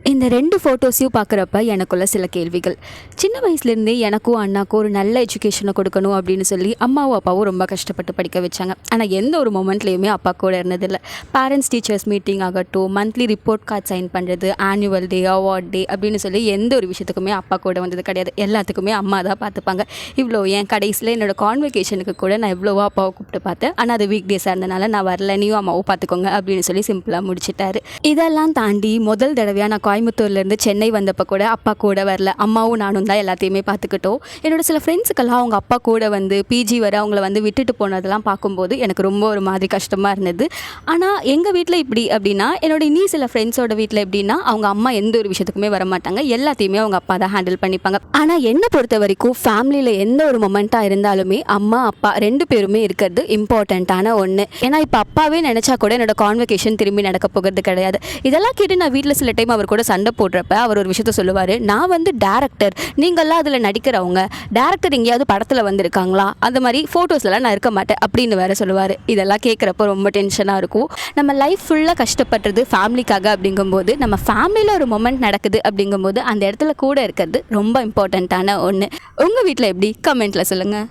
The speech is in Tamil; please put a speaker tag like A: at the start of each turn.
A: இந்த 2 ஃபோட்டோஸையும் பார்க்குறப்ப எனக்குள்ள சில கேள்விகள். சின்ன வயசுலேருந்தே எனக்கும் அண்ணாக்கும் ஒரு நல்ல எஜுகேஷனை கொடுக்கணும் அப்படின்னு சொல்லி அம்மாவும் அப்பாவும் ரொம்ப கஷ்டப்பட்டு படிக்க வச்சாங்க. ஆனால் எந்த ஒரு மொமெண்ட்லேயுமே அப்பா கூட இருந்ததில்லை. பேரண்ட்ஸ் டீச்சர்ஸ் மீட்டிங் ஆகட்டும், மந்த்லி ரிப்போர்ட் கார்ட் சைன் பண்ணுறது, ஆனுவல் டே, அவார்ட் டே அப்படின்னு சொல்லி எந்த ஒரு விஷயத்துக்குமே அப்பா கூட வந்தது கிடையாது. எல்லாத்துக்குமே அம்மா தான் பார்த்துப்பாங்க. இவ்வளோ என் கடைசியில் என்னோடய கான்வெகேஷனுக்கு கூட நான் எவ்வளோவா அப்பாவை கூப்பிட்டு பார்த்தேன். ஆனால் அது வீக் டேஸாக இருந்தனால நான் வரல, நீயும் அம்மாவும் பார்த்துக்கோங்க அப்படின்னு சொல்லி சிம்பிளாக முடிச்சிட்டாரு. இதெல்லாம் தாண்டி முதல் தடவையாக நான் கோயம்புத்தூர்லேருந்து சென்னை வந்தப்போ கூட அப்பா கூட வரல. அம்மாவும் நானும் தான் எல்லாத்தையுமே பார்த்துக்கிட்டோம். என்னோட சில ஃப்ரெண்ட்ஸுக்கெல்லாம் அவங்க அப்பா கூட வந்து பிஜி வர அவங்கள வந்து விட்டுட்டு போனதெல்லாம் பார்க்கும்போது எனக்கு ரொம்ப ஒரு மாதிரி கஷ்டமாக இருந்தது. ஆனால் எங்கள் வீட்டில் இப்படி அப்படின்னா, என்னோட இனி சில ஃப்ரெண்ட்ஸோட வீட்டில் எப்படின்னா, அவங்க அம்மா எந்த ஒரு விஷயத்துக்குமே வர மாட்டாங்க. எல்லாத்தையுமே அவங்க அப்பா தான் ஹேண்டில் பண்ணிப்பாங்க. ஆனால் என்னை பொறுத்த வரைக்கும் ஃபேமிலியில் எந்த ஒரு மொமெண்ட்டாக இருந்தாலுமே அம்மா அப்பா 2 பேருமே இருக்கிறது இம்பார்ட்டண்ட்டான ஒன்று. ஏன்னா இப்போ அப்பாவே நினச்சா கூட என்னோட கான்வெகேஷன் திரும்பி நடக்க போகிறது கிடையாது. இதெல்லாம் கேட்டு நான் வீட்டில் சில டைம் அவர் கூட சண்டை போடுறப்ப அவர் ஒரு விஷயத்த சொல்லுவார், நான் வந்து டேரக்டர், நீங்கள்லாம் அதில் நடிக்கிறவங்க, டேரக்டர் எங்கேயாவது படத்தில் வந்திருக்காங்களா, அந்த மாதிரி ஃபோட்டோஸ்லாம் நான் இருக்க மாட்டேன் அப்படின்னு வேறு சொல்லுவார். இதெல்லாம் கேட்குறப்ப ரொம்ப டென்ஷனாக இருக்கும். நம்ம லைஃப் ஃபுல்லாக கஷ்டப்படுறது ஃபேமிலிக்காக அப்படிங்கும்போது, நம்ம ஃபேமிலியில் ஒரு மொமெண்ட் நடக்குது அப்படிங்கும்போது அந்த இடத்துல கூட இருக்கிறது ரொம்ப இம்பார்ட்டண்ட்டான ஒன்று. உங்கள் வீட்டில் எப்படி? கமெண்ட்டில் சொல்லுங்கள்.